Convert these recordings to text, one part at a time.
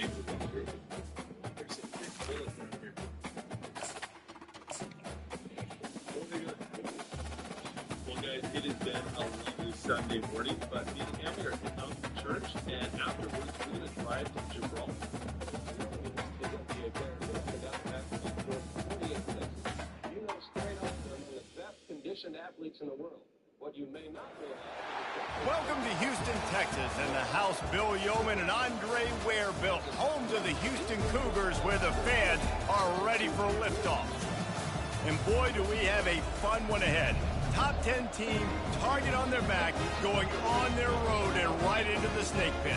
It has been a lovely Sunday morning, but me and Emily are heading out to church, and afterwards we're going to drive to Gibraltar. You know straight up they're among the best conditioned athletes in the world. What you may not realize. Welcome to Houston, Texas, and the house Bill Yeoman and Andre Ware built, home to the Houston Cougars, where the fans are ready for liftoff. And boy, do we have a fun one ahead. Top 10 team, target on their back, going on their road and right into the snake pit.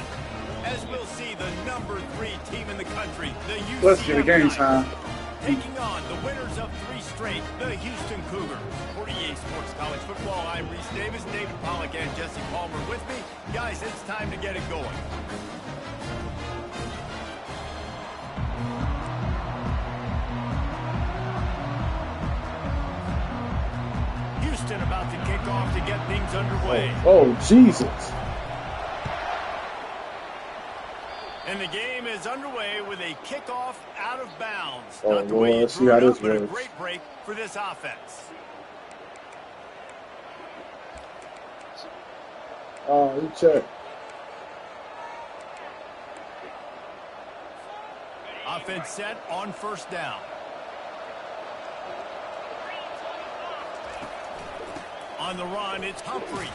As we'll see, the number 3 team in the country, the UCF Let's get a game time. taking on the winners of 3 straight, the Houston Cougars. For EA Sports College Football, I'm Reese Davis, David Pollack, and Jesse Palmer with me. Guys, it's time to get it going. Houston about to kick off to get things underway. Oh, Jesus. And the game is underway with a kickoff out of bounds. Oh, Not the way Lord, you see drew how it this up, but a works. great break for this offense. Oh, he checked. Offense set on first down. On the run, it's Humphreys.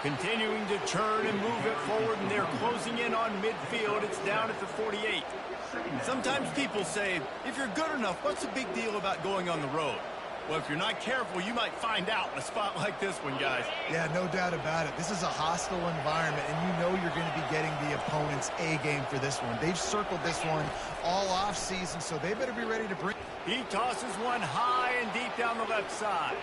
Continuing to turn and move it forward, and they're closing in on midfield. It's down at the 48. Sometimes people say, if you're good enough, what's the big deal about going on the road? Well, if you're not careful, you might find out in a spot like this one, guys. Yeah, no doubt about it. This is a hostile environment, and you know you're going to be getting the opponent's A game for this one. They've circled this one all off season, so they better be ready to bring. He tosses one high and deep down the left side.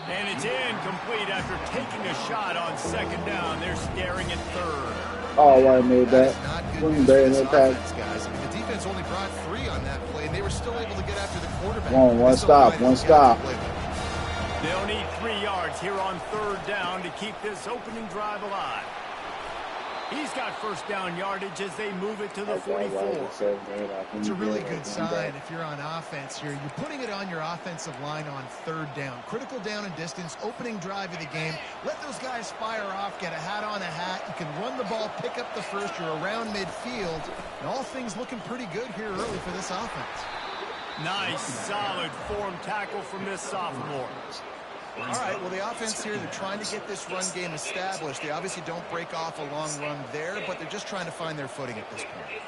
And it's incomplete after taking a shot on second down. They're staring at third. Oh, I made that. Not good Green news Bay for in this the attack. offense, guys. I mean, the defense only brought 3 on that play, and they were still able to get after the quarterback. One stop, one stop. They'll need 3 yards here on third down to keep this opening drive alive. He's got first down yardage as they move it to the 44. It's a really good sign if you're on offense here. You're putting it on your offensive line on third down. Critical down and distance, opening drive of the game. Let those guys fire off, get a hat on a hat. You can run the ball, pick up the first. You're around midfield. And all things looking pretty good here early for this offense. Nice, solid form tackle from this sophomore. All right, well, the offense here, they're trying to get this run game established. They obviously don't break off a long run there, but they're just trying to find their footing at this point.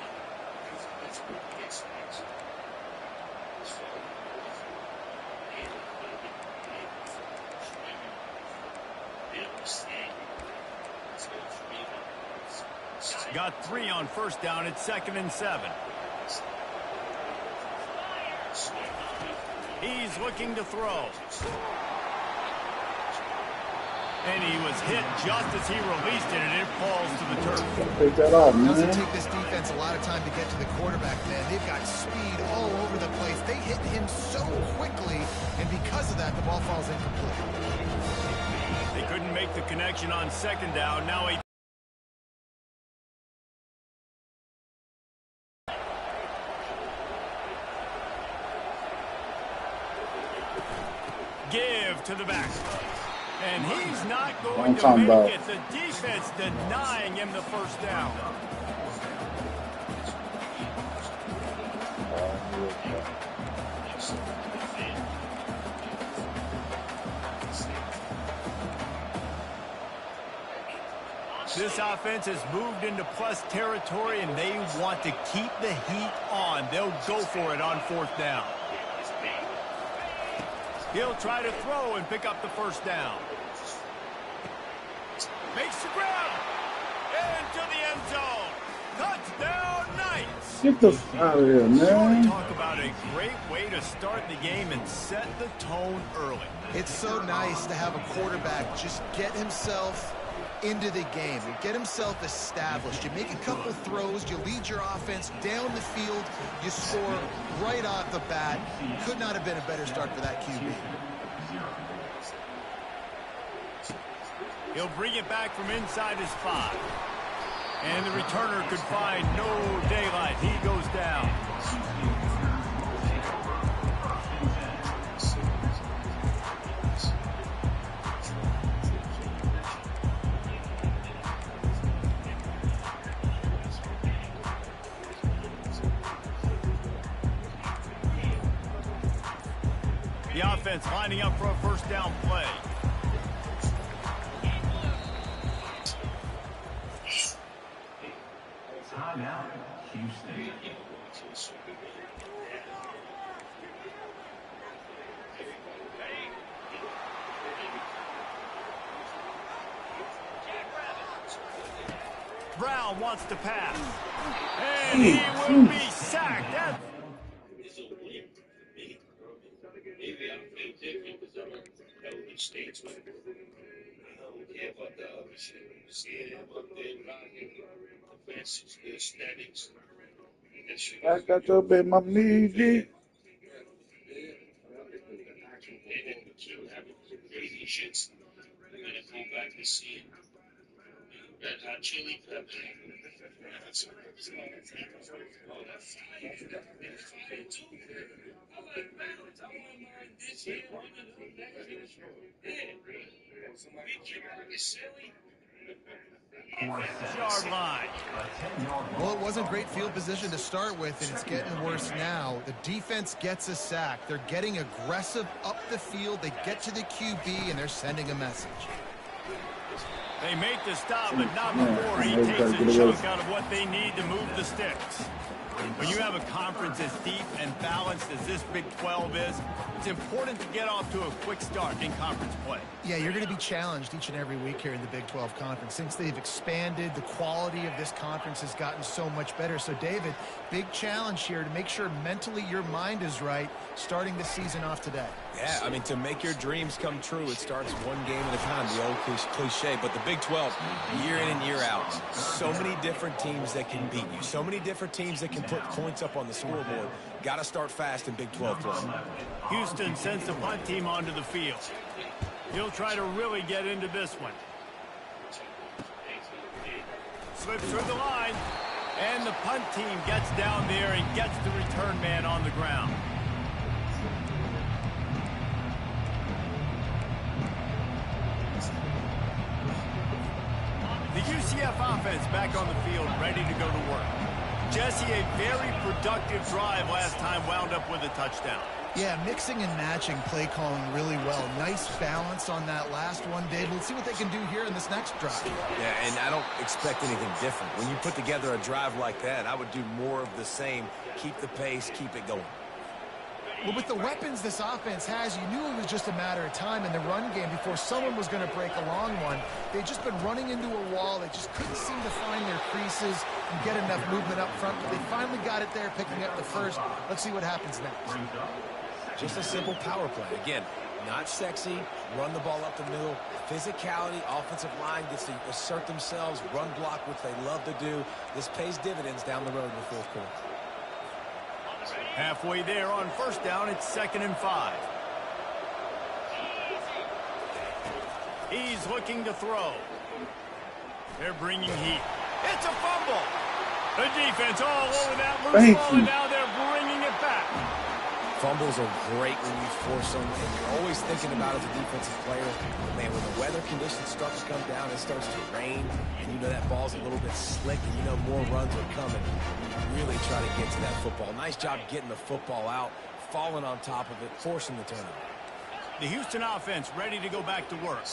Got 3 on first down. It's 2nd and 7. He's looking to throw. And he was hit just as he released it, and it falls to the turf. Take that off, It doesn't man. take this defense a lot of time to get to the quarterback, man. They've got speed all over the place. They hit him so quickly, and because of that, the ball falls incomplete. They couldn't make the connection on second down. Now he... Give to the back. And he's not going to make it. The defense denying him the first down. This offense has moved into plus territory, and they want to keep the heat on. They'll go for it on fourth down. He'll try to throw and pick up the first down. Makes the grab. Into the end zone. Touchdown, Knights. Get the f out of here, man. Talk about a great way to start the game and set the tone early. It's so nice to have a quarterback just get himself into the game and get himself established. You make a couple throws, you lead your offense down the field, you score right off the bat. Could not have been a better start for that QB. He'll bring it back from inside his 5. And the returner could find no daylight. He goes down. The offense lining up for a first down play. Timeout, Houston. Brown wants to pass. And he will be sacked. That's Maybe I'm different because I'm in Elwood States. I don't care about the other shit. See him up there rocking the fences, the aesthetics. I got your baby, my knee, G. And then the kid having crazy shits. I'm gonna go back and see Red Hot Chili Peppers. That's oh, that's fire. That's fire too. I like balance. I want this here, one of them, that here. Yeah, somebody keep it silly. yard line. Well, it wasn't great field position to start with, and it's getting worse now. The defense gets a sack. They're getting aggressive up the field. They get to the QB, and they're sending a message. They make the stop, but not before he takes a chunk out of what they need to move the sticks. When you have a conference as deep and balanced as this Big 12 is, it's important to get off to a quick start in conference play. Yeah, you're going to be challenged each and every week here in the Big 12 Conference. Since they've expanded, the quality of this conference has gotten so much better. So, David, big challenge here to make sure mentally your mind is right starting the season off today. Yeah, I mean, to make your dreams come true, it starts one game at a time, the old cliche. But the Big 12, year in and year out, so many different teams that can beat you, so many different teams that can put points up on the scoreboard. Got to start fast in Big 12 play. Houston sends the punt team onto the field. He'll try to really get into this one. Slips through the line, and the punt team gets down there and gets the return man on the ground. The UCF offense back on the field, ready to go to work. Jesse, a very productive drive last time, wound up with a touchdown. Yeah, mixing and matching play calling really well. Nice balance on that last one, Dave. Let's see what they can do here in this next drive. Yeah, and I don't expect anything different. When you put together a drive like that, I would do more of the same. Keep the pace, keep it going. Well, with the weapons this offense has, you knew it was just a matter of time in the run game before someone was going to break a long one. They've just been running into a wall. They just couldn't seem to find their creases and get enough movement up front, but they finally got it there, picking up the first. Let's see what happens next. Just a simple power play. Again, not sexy, run the ball up the middle. Physicality, offensive line gets to assert themselves, run block, which they love to do. This pays dividends down the road in the fourth quarter. Halfway there on first down, it's 2nd and 5. He's looking to throw. They're bringing heat. It's a fumble. The defense all over that loose ball, and now they're bringing it back. Fumbles are great when you force them, and you're always thinking about it as a defensive player. Man, when the weather conditions start to come down, it starts to rain, and you know that ball's a little bit slick, and you know more runs are coming. You really try to get to that football. Nice job getting the football out, falling on top of it, forcing the turnover. The Houston offense ready to go back to work.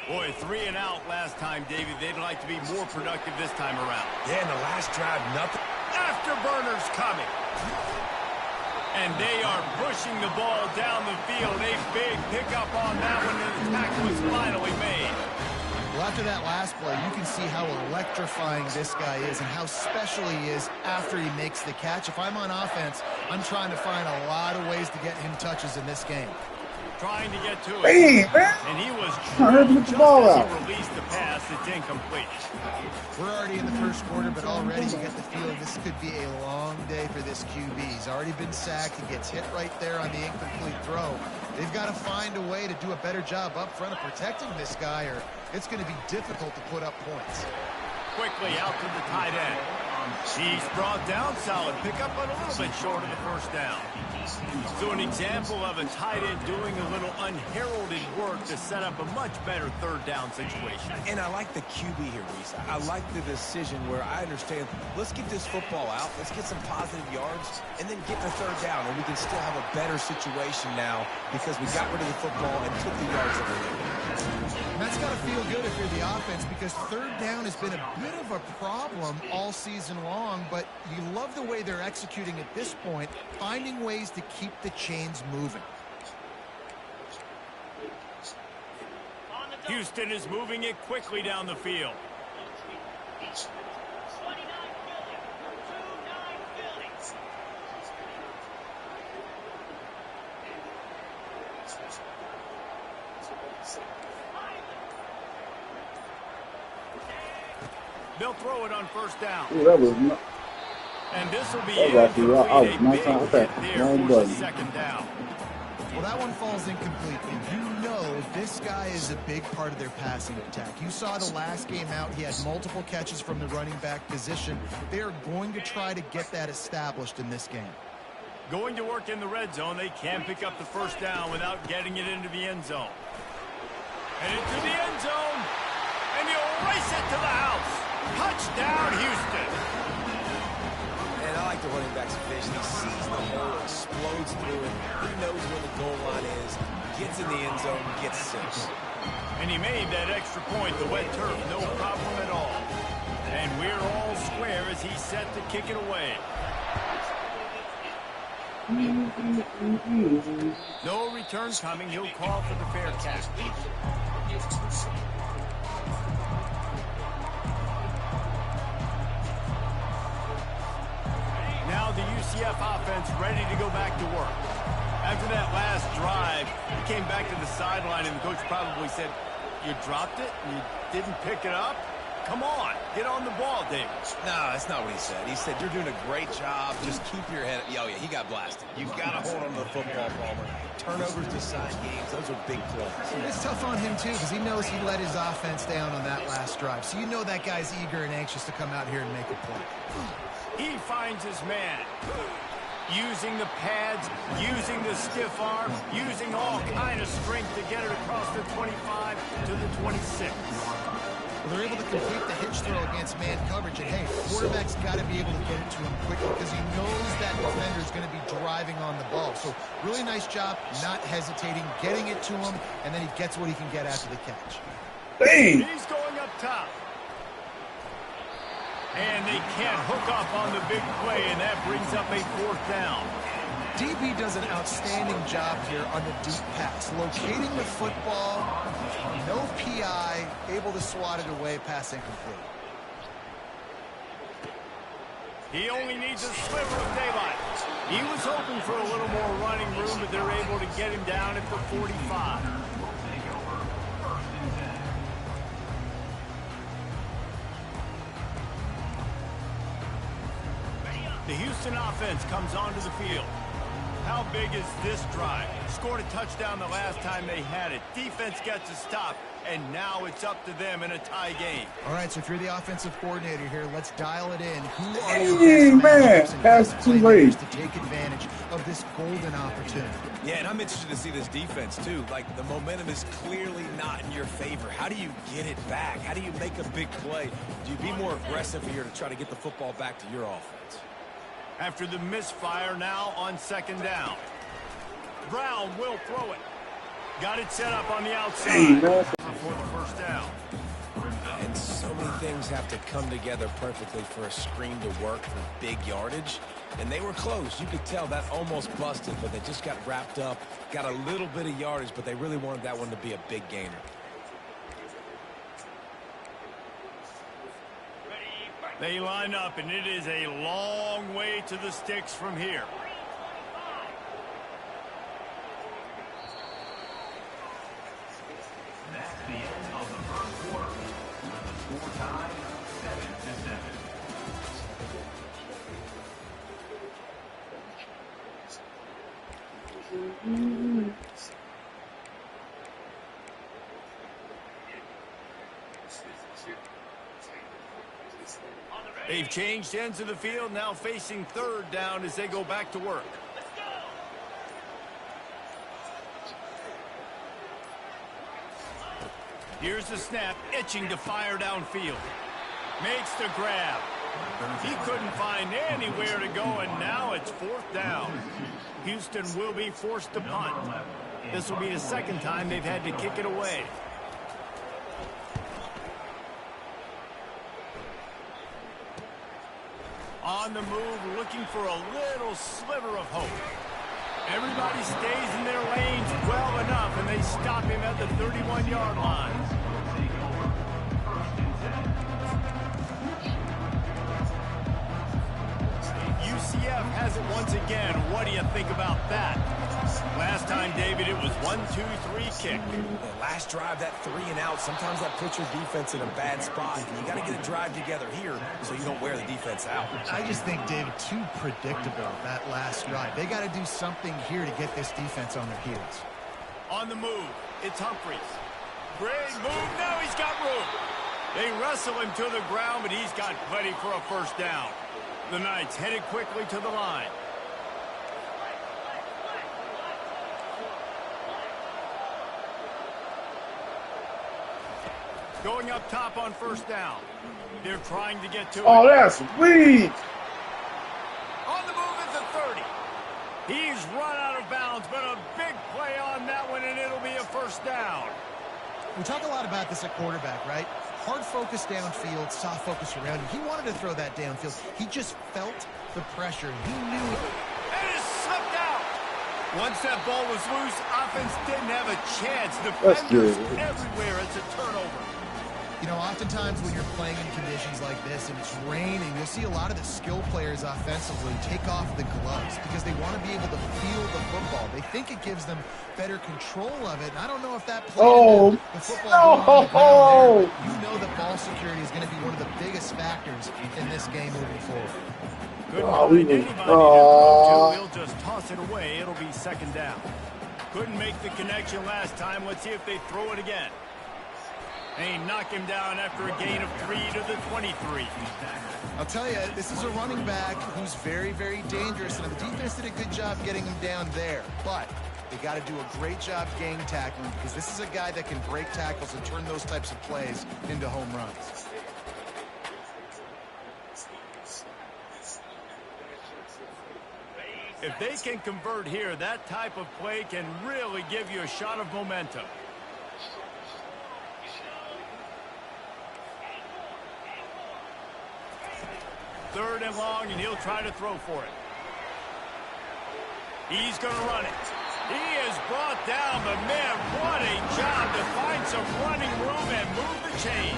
Boy, 3 and out last time, David. They'd like to be more productive this time around. Yeah, in the last drive, nothing. Afterburners coming. And they are pushing the ball down the field. A big pickup on that one, and the tackle was finally made. Well, after that last play, you can see how electrifying this guy is and how special he is after he makes the catch. If I'm on offense, I'm trying to find a lot of ways to get him touches in this game. Trying to get to it. Hey, man. And he was Just as he released the pass, it's incomplete. We're already in the first quarter, but already you get the feeling this could be a long day for this QB. He's already been sacked. He gets hit right there on the incomplete throw. They've got to find a way to do a better job up front of protecting this guy, or it's going to be difficult to put up points. quickly out to the tight end. He's brought down solid pickup, but a little bit short of the first down. So an example of a tight end doing a little unheralded work to set up a much better third down situation. And I like the QB here, Reese. I like the decision where I understand, let's get this football out, let's get some positive yards, and then get the third down, and we can still have a better situation now because we got rid of the football and took the yards that we needed. And that's got to feel good if you're the offense, because third down has been a bit of a problem all season long, but you love the way they're executing at this point, finding ways to keep the chains moving. Houston is moving it quickly down the field. They'll throw it on first down. Ooh, that was not. And this will be That was actually right out. a My big time. hit Okay. there Wrong for the button. second down. Well, that one falls incomplete. And you know this guy is a big part of their passing attack. You saw the last game out. He had multiple catches from the running back position. They are going to try to get that established in this game. Going to work in the red zone. They can't pick up the first down without getting it into the end zone. And into the end zone. And he'll race it to the house. Touchdown, Houston. And I like the running back's vision. He sees the hole, explodes through it. He knows where the goal line is, gets in the end zone, gets 6. And he made that extra point, the wet turf, no problem at all. And we're all square as he's set to kick it away. No return coming. He'll call for the fair catch. Now the UCF offense ready to go back to work. After that last drive, he came back to the sideline, and the coach probably said, "You dropped it? You didn't pick it up? Come on, get on the ball, David." No, that's not what he said. He said, you're doing a great job. Just keep your head up. Oh, yeah, he got blasted. You've got to hold on to the football, Palmer. Turnovers decide games. Those are big plays. It's tough on him, too, because he knows he let his offense down on that last drive. So you know that guy's eager and anxious to come out here and make a play. He finds his man. Using the pads, using the stiff arm, using all kind of strength to get it across the 25 to the 26. Well, they're able to complete the hitch throw against man coverage. And, hey, the quarterback's got to be able to get it to him quickly because he knows that defender is going to be driving on the ball. So really nice job, not hesitating, getting it to him, and then he gets what he can get after the catch. Dang. He's going up top. And they can't hook up on the big play, and that brings up a fourth down. DB does an outstanding job here on the deep pass, locating the football, no PI, able to swat it away, pass incomplete. He only needs a sliver of daylight. He was hoping for a little more running room, but they're able to get him down at the 45. The Houston offense comes onto the field. How big is this drive? Scored a touchdown the last time they had it. Defense gets a stop, and now it's up to them in a tie game. All right, so if you're the offensive coordinator here, let's dial it in. Who are Hey, your man, best that's matchups too and late. playmakers to take advantage of this golden opportunity? Yeah, and I'm interested to see this defense, too. Like, the momentum is clearly not in your favor. How do you get it back? How do you make a big play? Do you be more aggressive here to try to get the football back to your offense? After the misfire, now on second down. Brown will throw it. Got it set up on the outside Hey, man. for the first down. And so many things have to come together perfectly for a screen to work for big yardage. And they were close. You could tell that almost busted, but they just got wrapped up, got a little bit of yardage, but they really wanted that one to be a big gainer. They line up, and it is a long way to the sticks from here. That's the end of the first quarter. The score tied 7-7. They've changed ends of the field, now facing third down as they go back to work. Here's the snap, itching to fire downfield. Makes the grab. He couldn't find anywhere to go, and now it's fourth down. Houston will be forced to punt. This will be the second time they've had to kick it away. On the move, looking for a little sliver of hope. Everybody stays in their lanes well enough, and they stop him at the 31-yard line. UCF has it once again. What do you think about that? Last time, David, it was 1-2-3 kick. The last drive, that 3 and out, sometimes that puts your defense in a bad spot. You got to get a drive together here so you don't wear the defense out. I just think, David, too predictable, that last drive. They got to do something here to get this defense on their heels. On the move, it's Humphries. Great move. Now he's got room. They wrestle him to the ground, but he's got plenty for a first down. The Knights headed quickly to the line. Going up top on first down. They're trying to get to it. Oh, that's weak. On the move at the 30. He's run out of bounds, but a big play on that one, and it'll be a first down. We talk a lot about this at quarterback, right? Hard focus downfield, soft focus around him. He wanted to throw that downfield. He just felt the pressure. He knew it. And it slipped out. Once that ball was loose, offense didn't have a chance. That's Defenders good. everywhere. It's a turnover. You know, oftentimes when you're playing in conditions like this and it's raining, you'll see a lot of the skill players offensively take off the gloves because they want to be able to feel the football. They think it gives them better control of it. And I don't know if that plays the football going on the ground there, but you know that ball security is going to be one of the biggest factors in this game moving forward. Couldn't find anybody to throw to. He'll just toss it away. It'll be second down. Couldn't make the connection last time. Let's see if they throw it again. They knock him down after a gain of 3 to the 23. I'll tell you, this is a running back who's very, very dangerous, and the defense did a good job getting him down there. But they got to do a great job gang tackling because this is a guy that can break tackles and turn those types of plays into home runs. If they can convert here, that type of play can really give you a shot of momentum. Third and long, and he'll try to throw for it. He's going to run it. He is brought down, but man, what a job to find some running room and move the chains.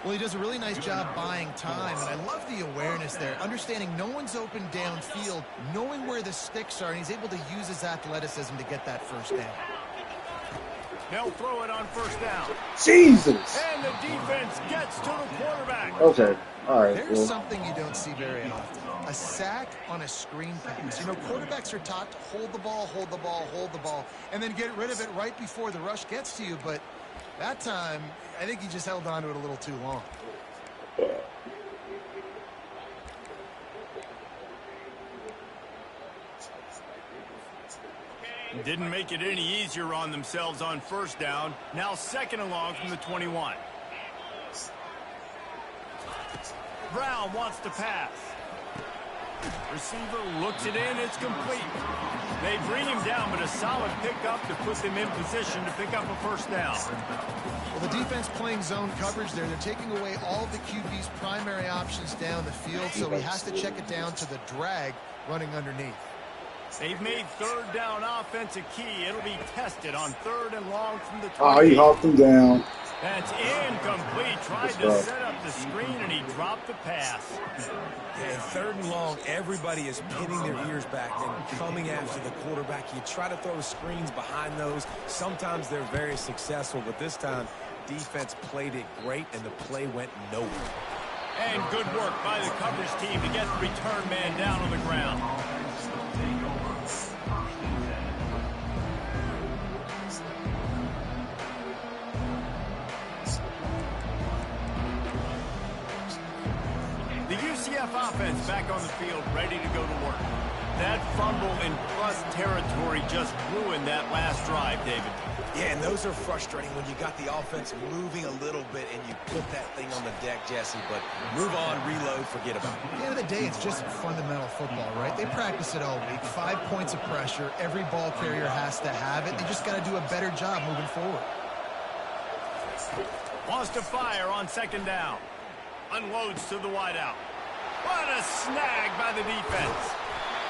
Well, he does a really nice job buying time, and I love the awareness there, understanding no one's open downfield, knowing where the sticks are, and he's able to use his athleticism to get that first down. They'll throw it on first down. Jesus. And the defense gets to the quarterback. Okay. All right. There's Well, something you don't see very often. A sack on a screen pass. You know, quarterbacks are taught to hold the ball, hold the ball, hold the ball, and then get rid of it right before the rush gets to you. But that time, I think he just held on to it a little too long. Didn't make it any easier on themselves on first down. Now second and long from the 21. Brown wants to pass. Receiver looks it in. It's complete. They bring him down, but a solid pickup to put them in position to pick up a first down. Well, the defense playing zone coverage there. They're taking away all of the QB's primary options down the field, so he has to check it down to the drag running underneath. They've made third down offense a key. It'll be tested on third and long from the 20. oh, he hawked him down. That's incomplete. Tried to set up the screen, and he dropped the pass. Yeah, third and long, everybody is pinning their ears back and coming after the quarterback. You try to throw screens behind those. Sometimes they're very successful, but this time, defense played it great, and the play went nowhere. And good work by the coverage team to get the return man down on the ground. half offense back on the field, ready to go to work. That fumble in plus territory just ruined that last drive, David. Yeah, and those are frustrating when you got the offense moving a little bit and you put that thing on the deck, Jesse. But move on, reload, forget about it. At the end of the day, it's just fundamental football, right? They practice it all week. 5 points of pressure. Every ball carrier has to have it. They just got to do a better job moving forward. Wants to fire on second down. Unloads to the wideout. What a snag by the defense.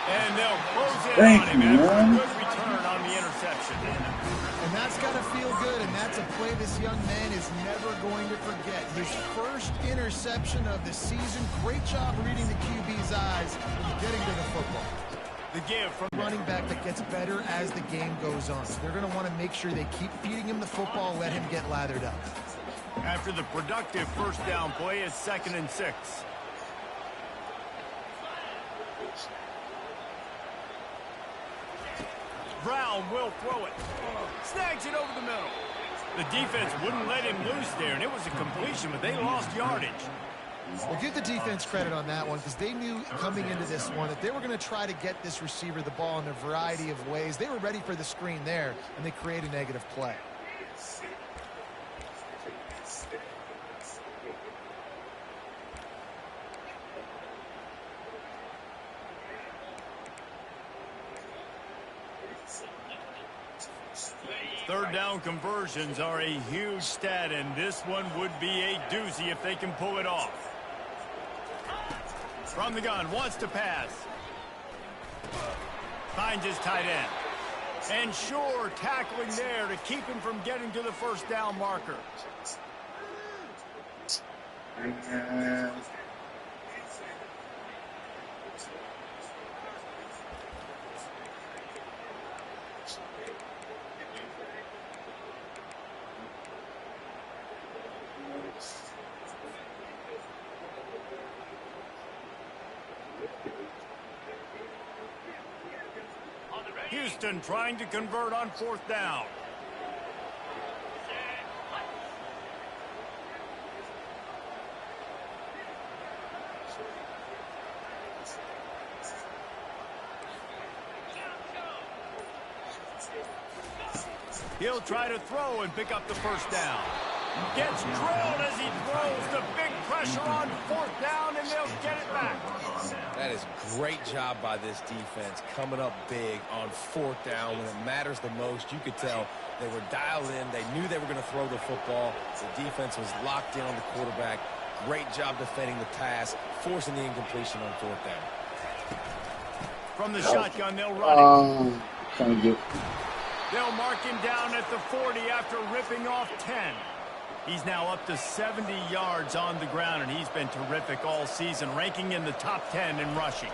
And they'll close in on him after a good return on the interception. And that's got to feel good, and that's a play this young man is never going to forget. His first interception of the season. Great job reading the QB's eyes and getting to the football. The give from running back that gets better as the game goes on. So they're going to want to make sure they keep feeding him the football, let him get lathered up. After the productive first down play, it's 2nd and 6. Brown will throw it. Snags it over the middle. The defense wouldn't let him loose there, and it was a completion, but they lost yardage. Well, give the defense credit on that one because they knew coming into this one that they were going to try to get this receiver the ball in a variety of ways. They were ready for the screen there, and they create a negative play. Third down conversions are a huge stat, and this one would be a doozy if they can pull it off. From the gun, wants to pass. Finds his tight end. And sure, tackling there to keep him from getting to the first down marker. Houston trying to convert on 4th down. He'll try to throw and pick up the first down. Gets drilled as he throws. The big pressure on 4th down, and they'll get it back. That is great job by this defense, coming up big on 4th down when it matters the most. You could tell they were dialed in. They knew they were going to throw the football. The defense was locked in on the quarterback. Great job defending the pass, forcing the incompletion on 4th down. From the shotgun, they'll run it. They'll mark him down at the 40 after ripping off 10. He's now up to 70 yards on the ground, and he's been terrific all season, ranking in the top 10 in rushing.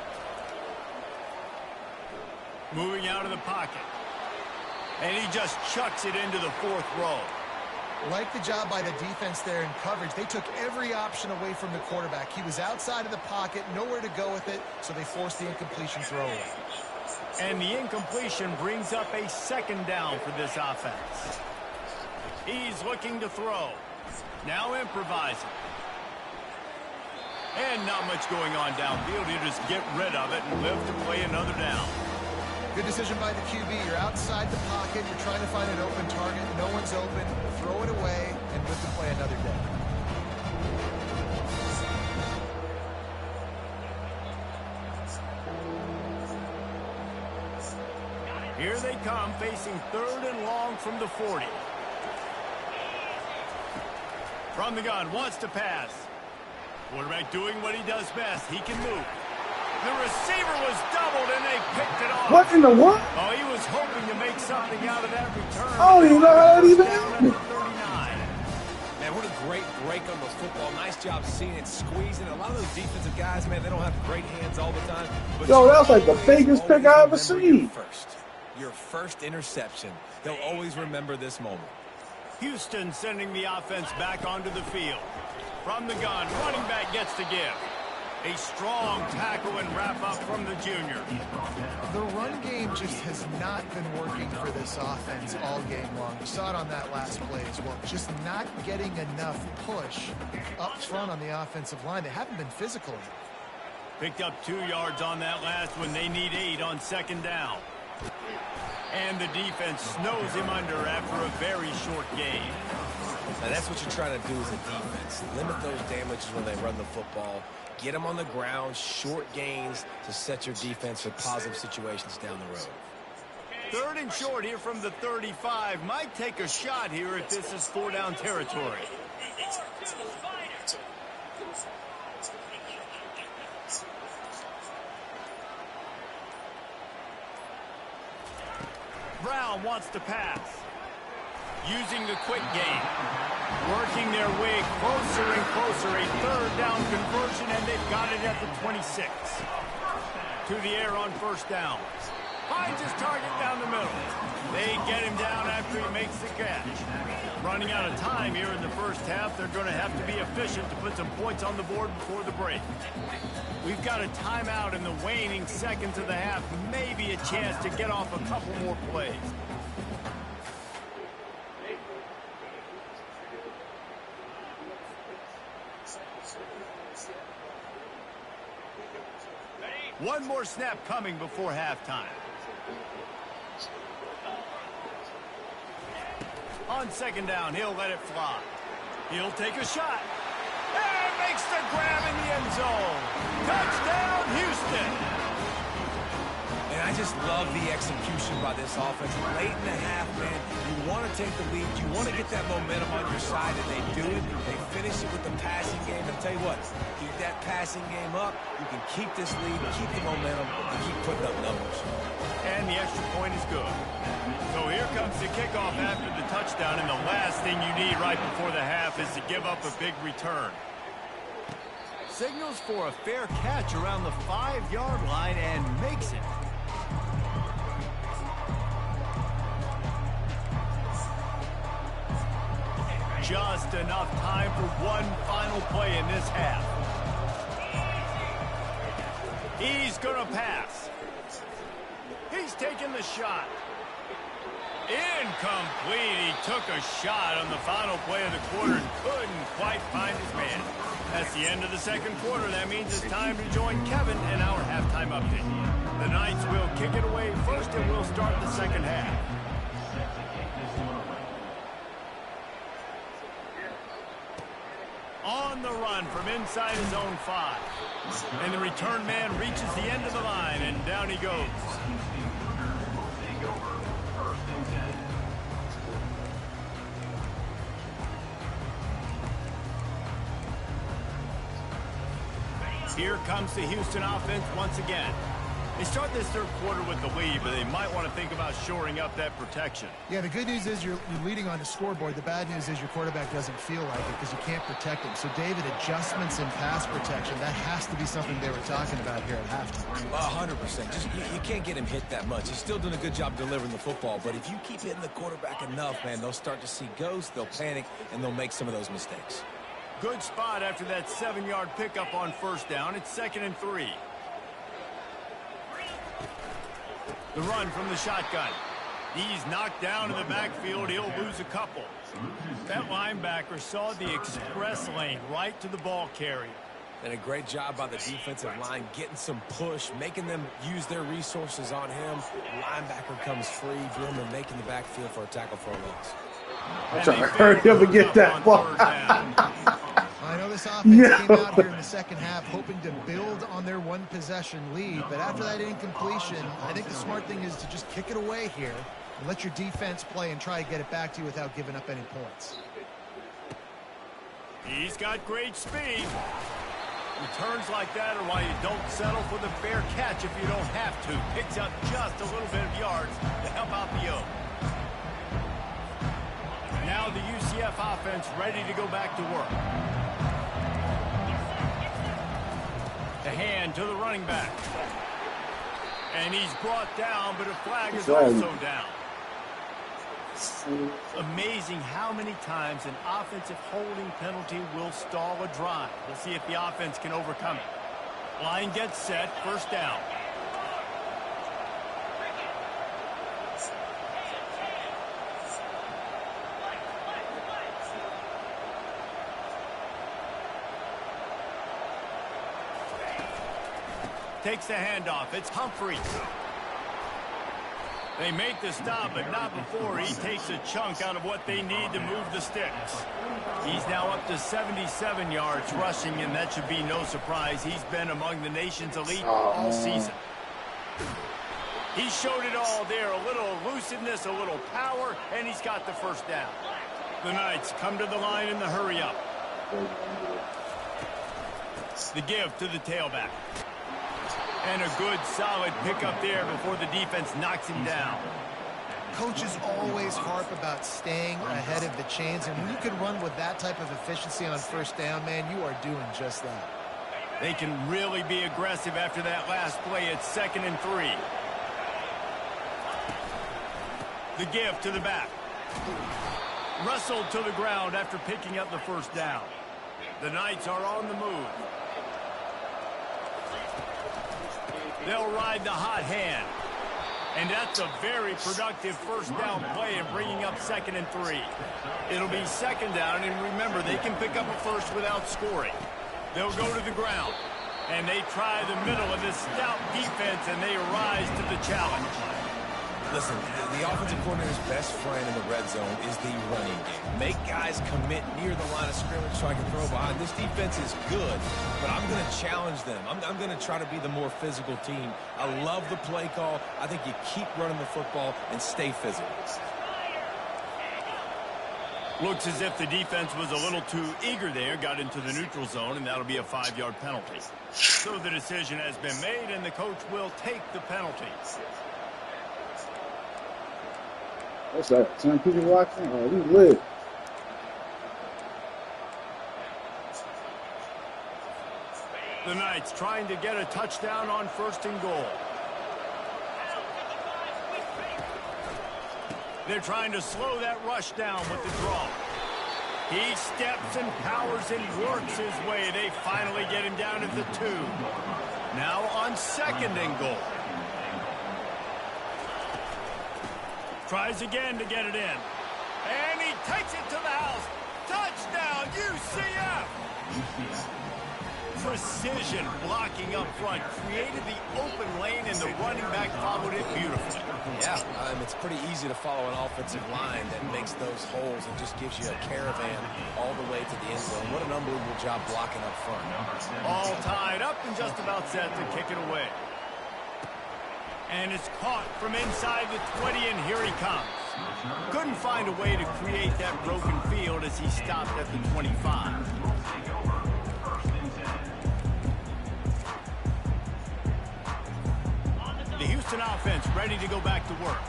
Moving out of the pocket. And he just chucks it into the 4th row. Like the job by the defense there in coverage. They took every option away from the quarterback. He was outside of the pocket, nowhere to go with it, so they forced the incompletion throwaway. And the incompletion brings up a 2nd down for this offense. He's looking to throw. Now improvising. And not much going on downfield. You just get rid of it and live to play another down. Good decision by the QB. You're outside the pocket. You're trying to find an open target. No one's open. Throw it away and live to play another day. Here they come, facing 3rd and long from the 40. From the gun, wants to pass. Quarterback doing what he does best. He can move. The receiver was doubled, and they picked it off. What in the what? Oh, he was hoping to make something out of that return. I don't even know how that even happened. Man, what a great break on the football. Nice job seeing it, squeezing. A lot of those defensive guys, man, they don't have great hands all the time. But Yo, that was like the biggest pick I ever seen. Your first interception. They'll always remember this moment. Houston sending the offense back onto the field. From the gun, running back gets to give. A strong tackle and wrap up from the junior. The run game just has not been working for this offense all game long. You saw it on that last play as well. Just not getting enough push up front on the offensive line. They haven't been physical enough. Picked up 2 yards on that last one. They need 8 on second down. And the defense snows him under after a very short game. Now that's what you're trying to do as a defense. Limit those damages when they run the football. Get them on the ground, short gains to set your defense for positive situations down the road. 3rd and short here from the 35. Might take a shot here if this is 4-down territory. Brown wants to pass. Using the quick game. Working their way closer and closer. A 3rd down conversion, and they've got it at the 26. To the air on 1st down. Finds his target down the middle. They get him down after he makes the catch. Running out of time here in the first half. They're going to have to be efficient to put some points on the board before the break. We've got a timeout in the waning seconds of the half. Maybe a chance to get off a couple more plays. One more snap coming before halftime. On second down, he'll let it fly. He'll take a shot. And makes the grab in the end zone. Touchdown, Houston. And I just love the execution by this offense. Late in the half, man, you want to take the lead. You want to get that momentum on your side, and they do it. They finish it with the passing game. I'll tell you what, keep that passing game up. You can keep this lead, keep the momentum, and keep putting up numbers. And the extra point is good. So here comes the kickoff after the touchdown, and the last thing you need right before the half is to give up a big return. Signals for a fair catch around the 5-yard line and makes it. Just enough time for one final play in this half. He's gonna pass. He's taking the shot. Incomplete. He took a shot on the final play of the quarter and couldn't quite find his man. That's the end of the second quarter. That means it's time to join Kevin in our halftime update. The Knights will kick it away first, and we'll start the second half. On the run from inside his own 5. And the return man reaches the end of the line, and down he goes. Here comes the Houston offense once again. They start this third quarter with the lead, but they might want to think about shoring up that protection. Yeah, the good news is you're leading on the scoreboard. The bad news is your quarterback doesn't feel like it because you can't protect him. So, David, adjustments in pass protection, that has to be something they were talking about here at halftime. 100%. Just you can't get him hit that much. He's still doing a good job delivering the football, but if you keep hitting the quarterback enough, man, they'll start to see ghosts, they'll panic, and they'll make some of those mistakes. Good spot after that 7-yard pickup on first down. It's 2nd and 3. The run from the shotgun. He's knocked down in the backfield. He'll lose a couple. That linebacker saw the express lane right to the ball carrier. And a great job by the defensive line getting some push, making them use their resources on him. Linebacker comes free, Bloom, and making the backfield for a tackle for a loss. I'm trying to hurry up and get that ball. I know this offense came out here in the second half hoping to build on their one-possession lead, but after that incompletion, I think the smart thing is to just kick it away here and let your defense play and try to get it back to you without giving up any points. He's got great speed. Returns like that are why you don't settle for the fair catch if you don't have to. Picks up just a little bit of yards to help out the yoke. Now the UCF offense ready to go back to work. The hand to the running back. And he's brought down, but a flag is also down. Amazing how many times an offensive holding penalty will stall a drive. We'll see if the offense can overcome it. Line gets set, first down. takes the handoff. It's Humphries. They make the stop, but not before he takes a chunk out of what they need to move the sticks. He's now up to 77 yards rushing, and that should be no surprise. He's been among the nation's elite all season. He showed it all there, a little elusiveness, a little power, and he's got the first down. The Knights come to the line in the hurry-up. The give to the tailback. And a good, solid pickup there before the defense knocks him down. Coaches always harp about staying ahead of the chains, and when you can run with that type of efficiency on first down, man, you are doing just that. They can really be aggressive after that last play. It's 2nd and 3. The give to the back. Wrestled to the ground after picking up the first down. The Knights are on the move. They'll ride the hot hand. And that's a very productive first down play and bringing up 2nd and 3. It'll be 2nd down, and remember, they can pick up a first without scoring. They'll go to the ground, and they try the middle of this stout defense, and they rise to the challenge. Listen, the offensive coordinator's best friend in the red zone is the running game. Make guys commit near the line of scrimmage so I can throw behind. This defense is good, but I'm going to challenge them. I'm going to try to be the more physical team. I love the play call. I think you keep running the football and stay physical. Looks as if the defense was a little too eager there, got into the neutral zone, and that'll be a 5-yard penalty. So the decision has been made, and the coach will take the penalty. What's that? 10 people watching? Oh, we lit. The Knights trying to get a touchdown on 1st and goal. They're trying to slow that rush down with the draw. He steps and powers and works his way. They finally get him down at the 2. Now on 2nd and goal. Tries again to get it in. And he takes it to the house. Touchdown, UCF! Precision blocking up front. Created the open lane, and the running back followed it beautifully. Yeah, it's pretty easy to follow an offensive line that makes those holes and just gives you a caravan all the way to the end zone. What an unbelievable job blocking up front. All tied up and just about set to kick it away. And it's caught from inside the 20, and here he comes. Couldn't find a way to create that broken field as he stopped at the 25. The Houston offense ready to go back to work.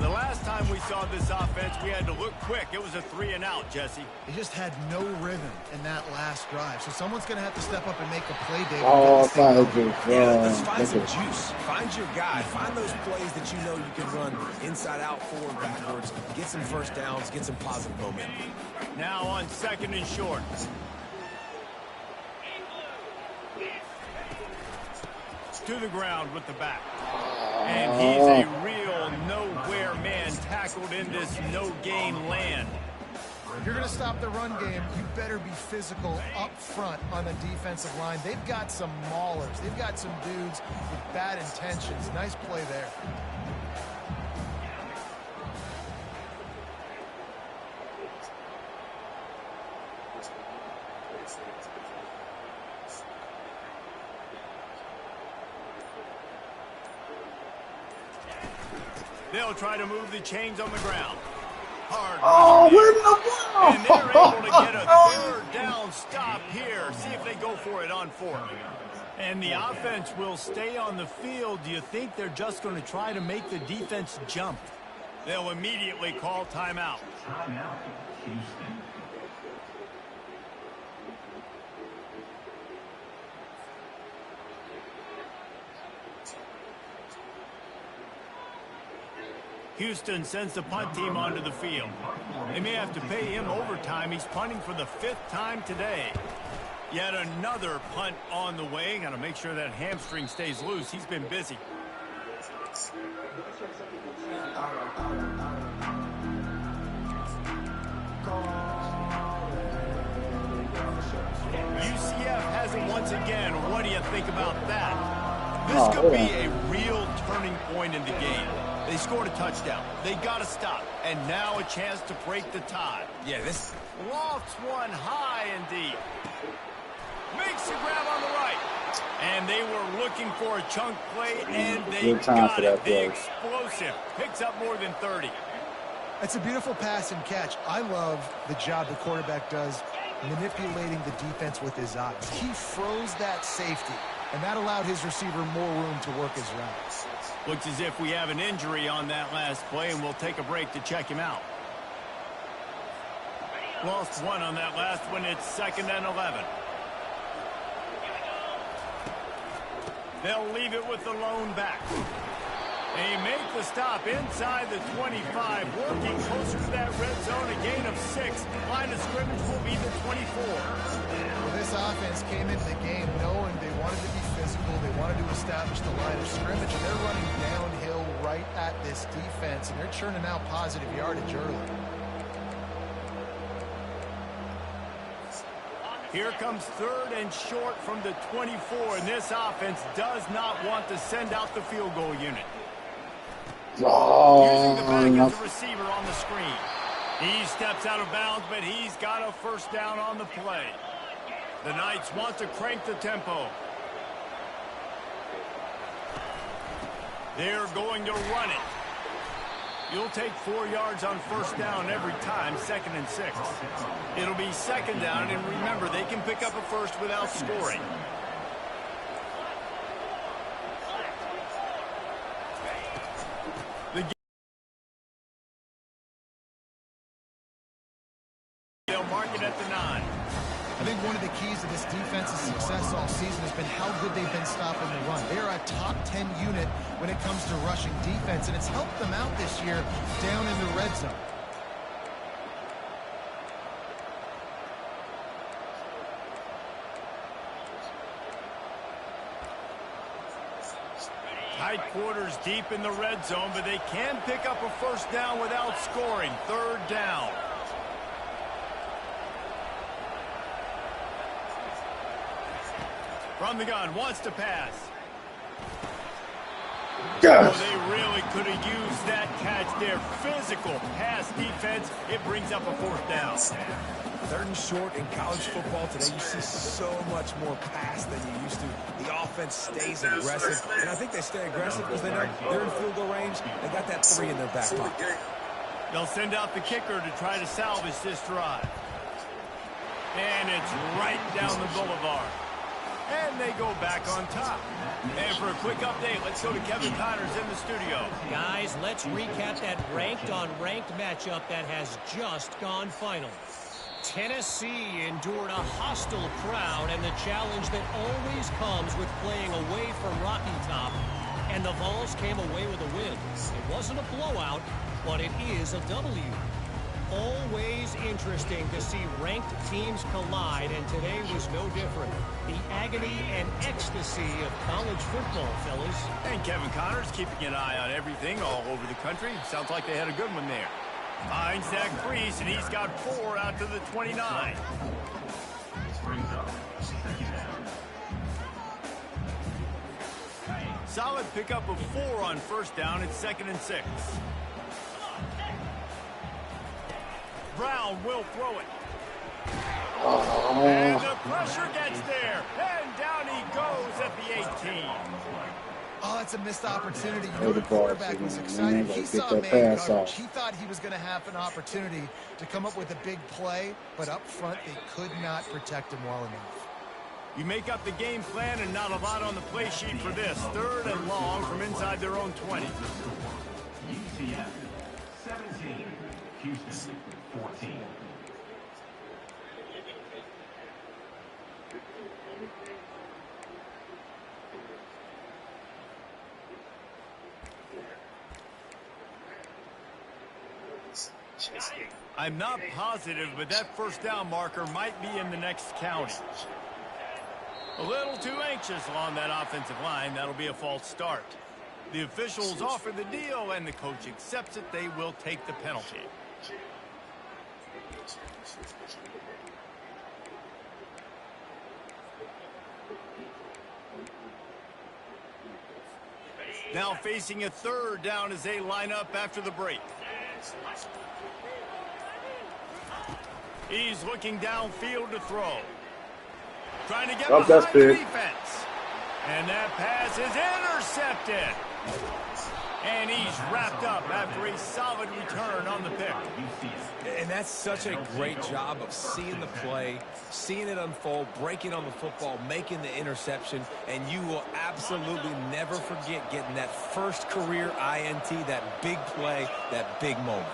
The last time we saw this offense, we had to look quick. It was a 3-and-out, Jesse. They just had no rhythm in that last drive, so someone's going to have to step up and make a play, David. Oh, let's find some juice. Find your guy. Find those plays that you know you can run inside out, forward, backwards. Get some first downs. Get some positive momentum. Now on 2nd and short. To the ground with the back. And he's a real nowhere man tackled in this no-gain land. If you're going to stop the run game, you better be physical up front on the defensive line. They've got some maulers. They've got some dudes with bad intentions. Nice play there. They'll try to move the chains on the ground. Hard. Oh, where's the and they're able to get a 3rd down stop here. See if they go for it on 4th. And the offense will stay on the field. Do you think they're just going to try to make the defense jump? They'll immediately call timeout. Timeout, Houston. Houston sends the punt team onto the field. They may have to pay him overtime. He's punting for the 5th time today. Yet another punt on the way. Got to make sure that hamstring stays loose. He's been busy. UCF has it once again. What do you think about that? This could be a real turning point in the game. They scored a touchdown. They got to stop. And now a chance to break the tie. Yeah, this... Lofts one high and deep. Makes the grab on the right. And they were looking for a chunk play, and they got it. The explosive picks up more than 30. That's a beautiful pass and catch. I love the job the quarterback does manipulating the defense with his eyes. He froze that safety, and that allowed his receiver more room to work his routes. Looks as if we have an injury on that last play, and we'll take a break to check him out. Lost one on that last one. It's 2nd and 11. They'll leave it with the lone back. They make the stop inside the 25, working closer to that red zone, a gain of 6. Line of scrimmage will be the 24. Well, this offense came into the game knowing they wanted to be physical, they wanted to establish the line of scrimmage, and they're running downhill right at this defense, and they're churning out positive yardage early. Here comes 3rd and short from the 24, and this offense does not want to send out the field goal unit. Using the back as a receiver on the screen. He steps out of bounds, but he's got a first down on the play. The Knights want to crank the tempo. They're going to run it. You'll take 4 yards on first down every time, 2nd and 6. It'll be 2nd down, and remember, they can pick up a first without scoring. They'll mark it at the 9. I think one of the keys to this defense's success all season has been how good they've been stopping the run. They are a top 10 unit when it comes to rushing defense, and it's helped them out this year down in the red zone. Tight quarters deep in the red zone, but they can pick up a first down without scoring. 3rd down. From the gun, wants to pass. Oh, they really could have used that catch there. Physical pass defense. It brings up a 4th down. 3rd and short in college football today. You see so much more pass than you used to. The offense stays aggressive, and I think they stay aggressive because they know they're in field goal range. They got that 3 in their back pocket. They'll send out the kicker to try to salvage this drive. And it's right down the boulevard. And they go back on top. And for a quick update, let's go to Kevin Connors in the studio. Guys, let's recap that ranked-on-ranked matchup that has just gone final. Tennessee endured a hostile crowd and the challenge that always comes with playing away from Rocky Top. And the Vols came away with a win. It wasn't a blowout, but it is a W. Always interesting to see ranked teams collide, and today was no different. The agony and ecstasy of college football, fellas. And Kevin Connors keeping an eye on everything all over the country. Sounds like they had a good one there. Finds that crease, and he's got 4 out to the 29. Solid pickup of 4 on first down. It's 2nd and 6. Brown will throw it. And the pressure gets there. And down he goes at the 18. Oh, that's a missed opportunity. You know, the quarterback was excited. He saw man coverage. He thought he was going to have an opportunity to come up with a big play, but up front they could not protect him well enough. You make up the game plan and not a lot on the play sheet for this. 3rd and long from inside their own 20. UCF 17, Houston 14. I'm not positive, but that first down marker might be in the next county. A little too anxious along that offensive line. That'll be a false start. The officials offer the deal, and the coach accepts it. They will take the penalty. Now facing a third down as they line up after the break. He's looking downfield to throw. Trying to get behind the defense. And that pass is intercepted. And he's wrapped up after a solid return on the pick. And that's such a great job of seeing the play, seeing it unfold, breaking on the football, making the interception, and you will absolutely never forget getting that first career INT, that big play, that big moment.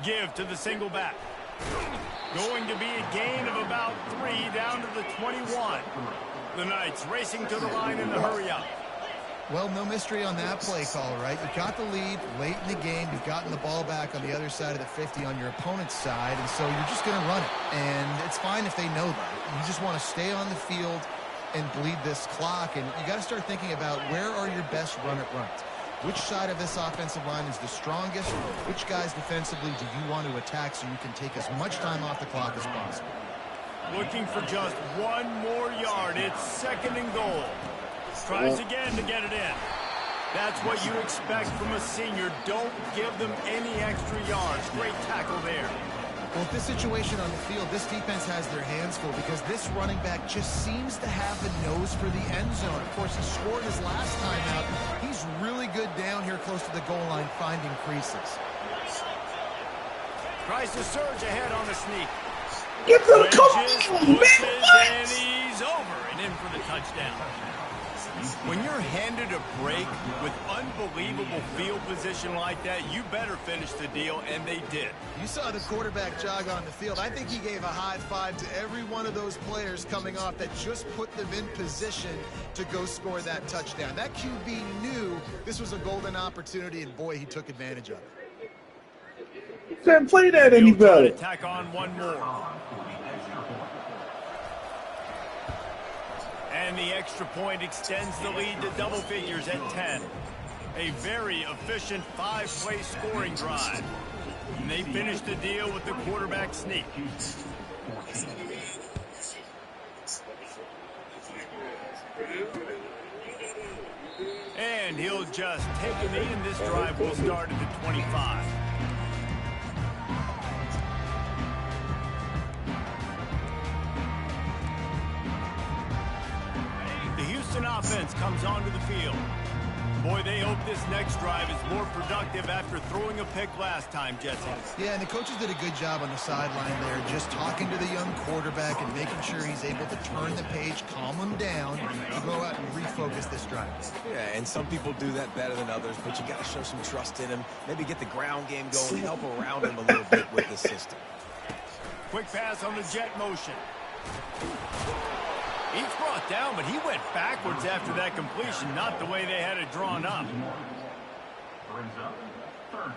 Give to the single back. Going to be a gain of about 3 down to the 21. The Knights racing to the line in the hurry up. Well, no mystery on that play call, right? You got the lead late in the game. You've gotten the ball back on the other side of the 50 on your opponent's side, and so you're just going to run it. And it's fine if they know that. You just want to stay on the field and bleed this clock, and you got to start thinking about where are your best run-it runs. Which side of this offensive line is the strongest? Which guys defensively do you want to attack so you can take as much time off the clock as possible? Looking for just 1 more yard. It's 2nd and goal. Tries again to get it in. That's what you expect from a senior. Don't give them any extra yards. Great tackle there. Well, with this situation on the field, this defense has their hands full because this running back just seems to have the nose for the end zone. Of course, he scored his last time out. He's really good down here close to the goal line, finding creases. Tries to surge ahead on the sneak. Get them coming, and he's over and in for the touchdown. When you're handed a break with unbelievable field position like that, you better finish the deal, and they did. You saw the quarterback jog on the field. I think he gave a high five to every one of those players coming off that just put them in position to go score that touchdown. That QB knew this was a golden opportunity, and boy, he took advantage of it. Can't play that any better. Attack on 1 more. And the extra point extends the lead to double figures at 10. A very efficient 5-play scoring drive. And they finish the deal with the quarterback sneak. And he'll just take a knee, and this drive will start at the 25. Offense comes onto the field. Boy, they hope this next drive is more productive after throwing a pick last time, Jesse. Yeah, and the coaches did a good job on the sideline there, just talking to the young quarterback and making sure he's able to turn the page, calm him down, to go out and refocus this drive. Yeah, and some people do that better than others, but you got to show some trust in him, maybe get the ground game going, help around him a little bit with the system. Quick pass on the jet motion. He's brought down, but he went backwards after that completion, not the way they had it drawn up. Brings up 3rd down.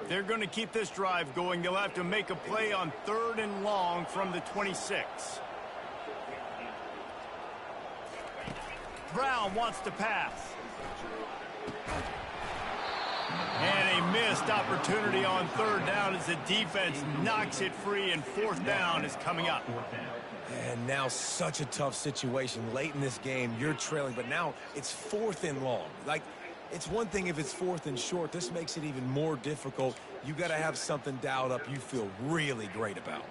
They're going to keep this drive going. They'll have to make a play on 3rd and long from the 26. Brown wants to pass. And a missed opportunity on 3rd down as the defense knocks it free, and 4th down is coming up. And now such a tough situation. Late in this game, you're trailing, but now it's 4th and long. Like, it's one thing if it's 4th and short. This makes it even more difficult. You got to have something dialed up you feel really great about.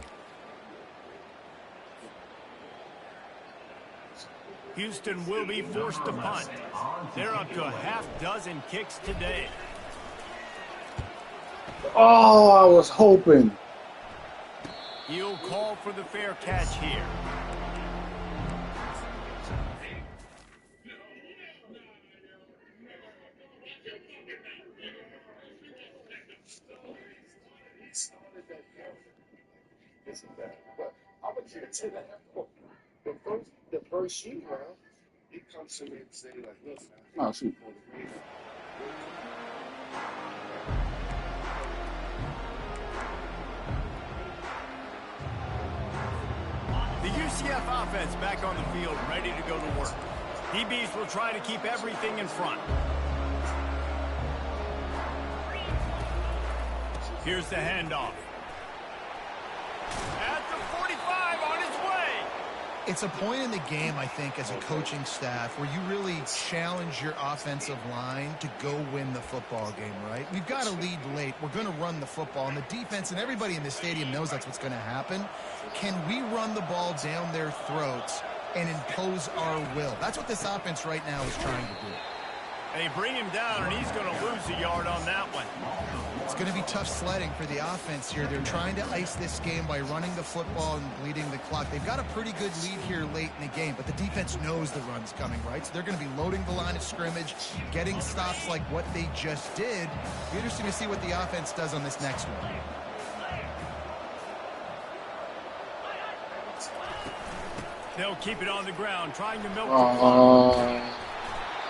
Houston will be forced to punt. They're up to a half-dozen kicks today. Oh, I was hoping. He'll call for the fair catch here. I would say that the first shoot round, he comes to me and say like, look, Oh, shoot. The UCF offense back on the field, ready to go to work. DBs will try to keep everything in front. Here's the handoff. At the 45, on his way. It's a point in the game, I think, as a coaching staff where you really challenge your offensive line to go win the football game, right? We've got to lead late. We're going to run the football, and the defense and everybody in the stadium knows that's what's going to happen. Can we run the ball down their throats and impose our will? That's what this offense right now is trying to do. They bring him down, and he's going to lose a yard on that one. It's going to be tough sledding for the offense here. They're trying to ice this game by running the football and bleeding the clock. They've got a pretty good lead here late in the game, but the defense knows the run's coming, right? So they're going to be loading the line of scrimmage, getting stops like what they just did. It'll be interesting to see what the offense does on this next one. They'll keep it on the ground, trying to milk the clock.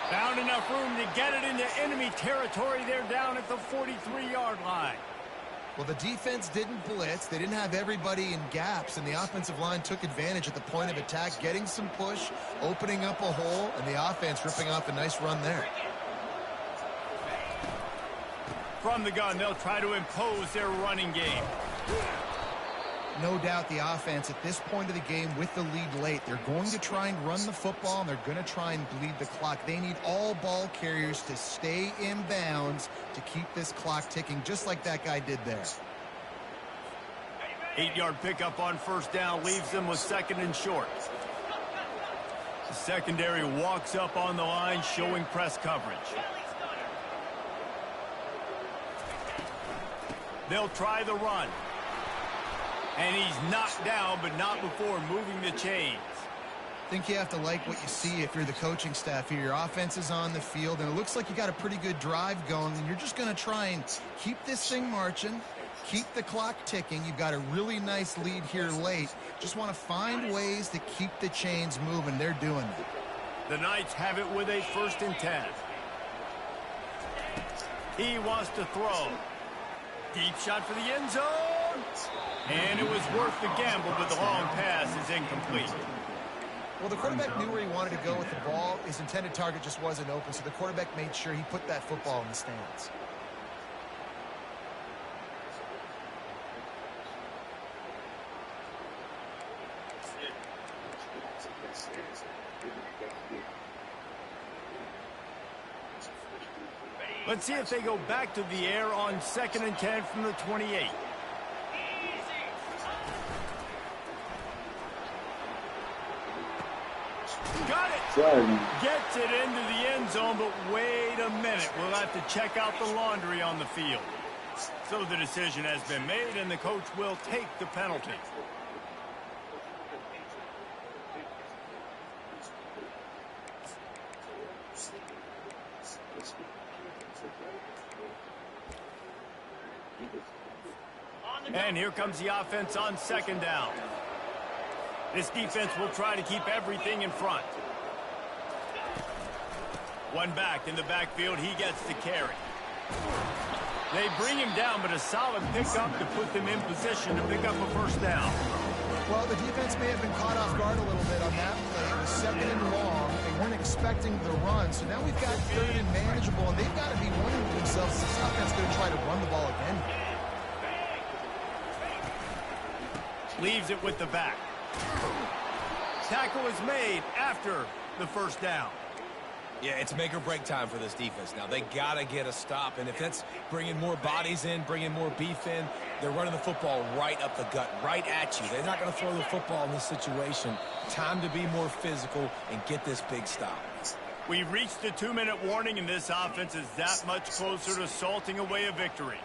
Found enough room to get it into enemy territory. They're down at the 43-yard line. Well, the defense didn't blitz. They didn't have everybody in gaps, and the offensive line took advantage at the point of attack, getting some push, opening up a hole, and the offense ripping off a nice run there. From the gun, they'll try to impose their running game. No doubt the offense at this point of the game with the lead late, they're going to try and run the football, and they're going to try and bleed the clock. They need all ball carriers to stay in bounds to keep this clock ticking, just like that guy did there. 8-yard pickup on first down leaves them with second and short. The secondary walks up on the line, showing press coverage. They'll try the run. And he's knocked down, but not before moving the chains. I think you have to like what you see if you're the coaching staff here. Your offense is on the field, and it looks like you got a pretty good drive going, and you're just going to try and keep this thing marching, keep the clock ticking. You've got a really nice lead here late. Just want to find ways to keep the chains moving. They're doing it. The Knights have it with a 1st and 10. He wants to throw. Deep shot for the end zone. And it was worth the gamble, but the long pass is incomplete. Well, the quarterback knew where he wanted to go with the ball. His intended target just wasn't open, so the quarterback made sure he put that football in the stands. Let's see if they go back to the air on 2nd and 10 from the 28. Got it. Gets it into the end zone, but wait a minute. We'll have to check out the laundry on the field. So the decision has been made, and the coach will take the penalty. And here comes the offense on 2nd down. This defense will try to keep everything in front. One back in the backfield. He gets the carry. They bring him down, but a solid pickup to put them in position to pick up a 1st down. Well, the defense may have been caught off guard a little bit on that play. It was 2nd and long. They weren't expecting the run. So now we've got 3rd and manageable, and they've got to be wondering to themselves, is this offense going to try to run the ball again? Leaves it with the back. Tackle is made after the 1st down. Yeah, it's make or break time for this defense now. They got to get a stop, and if that's bringing more bodies in, bringing more beef in, they're running the football right up the gut, right at you. They're not going to throw the football in this situation. Time to be more physical and get this big stop. We've reached the 2-minute warning, and this offense is that much closer to salting away a victory.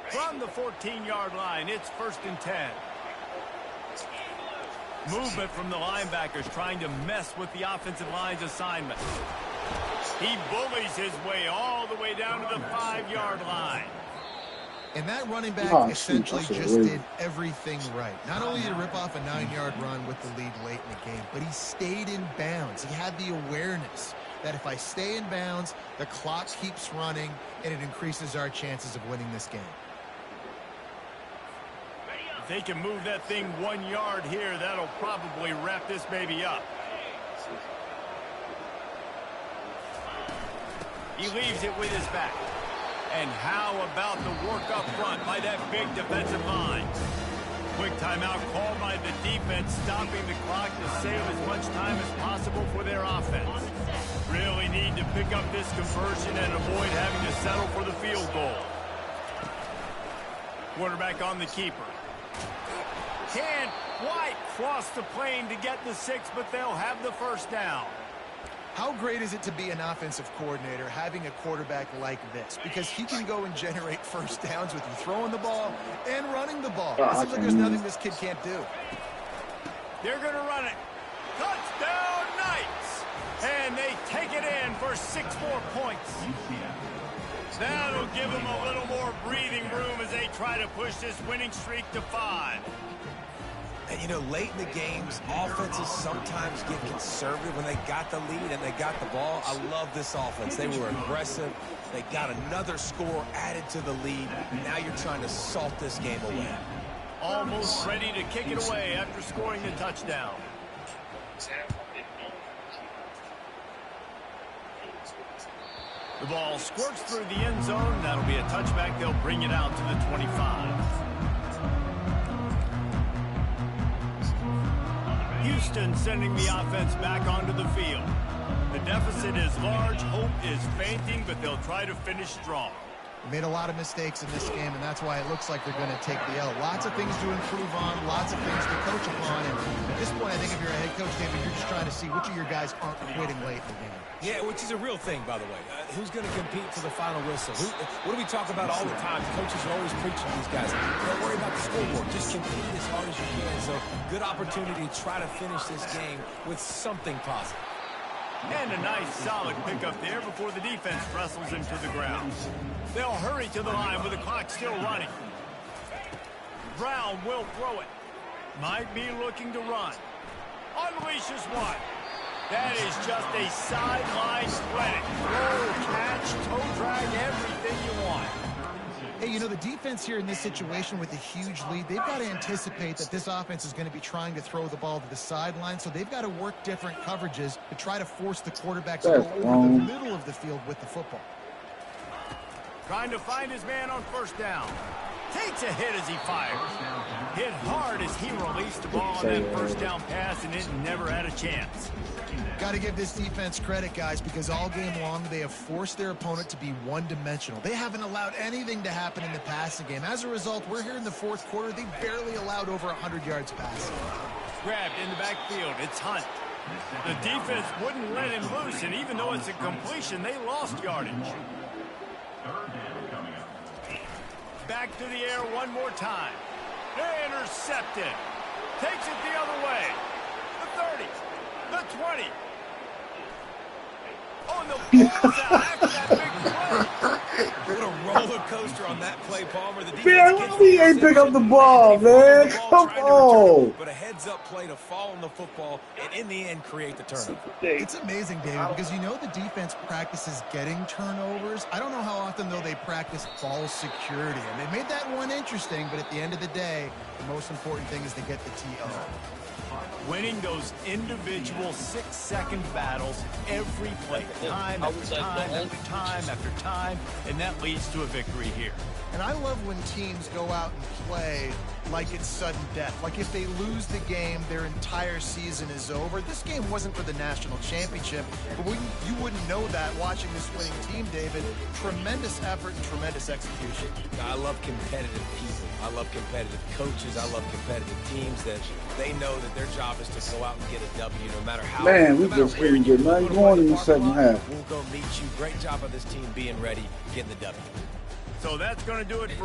From the 14-yard line, it's 1st and 10. Movement from the linebackers trying to mess with the offensive line's assignment. He bullies his way all the way down to the 5-yard line. And that running back essentially just did everything right. Not only did he rip off a 9-yard run with the lead late in the game, but he stayed in bounds. He had the awareness that if I stay in bounds, the clock keeps running, and it increases our chances of winning this game. If they can move that thing 1 yard here, that'll probably wrap this baby up. He leaves it with his back. And how about the work up front by that big defensive line? Quick timeout called by the defense, stopping the clock to save as much time as possible for their offense. Really need to pick up this conversion and avoid having to settle for the field goal. Quarterback on the keeper. Can't quite cross the plane to get the 6, but they'll have the first down. How great is it to be an offensive coordinator having a quarterback like this? Because he can go and generate first downs with you throwing the ball and running the ball. It seems like there's nothing this kid can't do. They're going to run it. Touchdown Knights! And they take it in for 6 more points. That'll give them a little more breathing room as they try to push this winning streak to 5. And, you know, late in the games, offenses sometimes get conservative when they got the lead and they got the ball. I love this offense. They were aggressive. They got another score added to the lead. Now you're trying to salt this game away. Almost ready to kick it away after scoring the touchdown. The ball squirts through the end zone. That'll be a touchback. They'll bring it out to the 25. Houston sending the offense back onto the field. The deficit is large. Hope is fainting, but they'll try to finish strong. Made a lot of mistakes in this game, and that's why it looks like they're going to take the L. Lots of things to improve on, lots of things to coach upon, and at this point, I think if you're a head coach, David, you're just trying to see which of your guys aren't quitting late in the game. Yeah, which is a real thing, by the way. Who's going to compete to the final whistle? What do we talk about all the time? Coaches are always preaching to these guys. Don't worry about the scoreboard. Just compete as hard as you can. So, good opportunity to try to finish this game with something positive. And a nice solid pickup there before the defense wrestles him to the ground. They'll hurry to the line with the clock still running. Brown will throw it. Might be looking to run. Unleashes one. That is just a sideline clinic. Throw, catch, toe drag, everything you want. Hey, you know, the defense here in this situation with a huge lead, they've got to anticipate that this offense is going to be trying to throw the ball to the sideline, so they've got to work different coverages to try to force the quarterback to go over the middle of the field with the football. Trying to find his man on first down. Takes a hit as he fires. Hit hard as he released the ball on that first down pass, and it never had a chance. Got to give this defense credit, guys, because all game long they have forced their opponent to be one-dimensional. They haven't allowed anything to happen in the passing game. As a result, we're here in the fourth quarter. They barely allowed over 100 yards passing. Grabbed in the backfield. It's Hunt. The defense wouldn't let him loose, and even though it's a completion, they lost yardage. Back to the air one more time. Intercepted. Takes it the other way. The 30. The 20. Oh, and the ball's out after that big play. What a roller coaster on that play, Palmer. The Man, why he ain't pick up the ball, man? Come on. But a heads-up play to fall on the football and, in the end, create the turnover. It's amazing, David, because you know the defense practices getting turnovers. I don't know how often, though, they practice ball security. And they made that one interesting, but at the end of the day, the most important thing is they get the TO. Winning those individual 6-second battles every play, time after time after time after time, and that leads to a victory here. And I love when teams go out and play like it's sudden death. Like if they lose the game, their entire season is over. This game wasn't for the national championship, but you wouldn't know that watching this winning team, David. Tremendous effort and tremendous execution. I love competitive people. I love competitive coaches. I love competitive teams that they know that their job is to go out and get a W no matter how. Man, we just couldn't get nothing going in the second half. We'll go meet you. Great job of this team being ready, getting the W. So that's going to do it for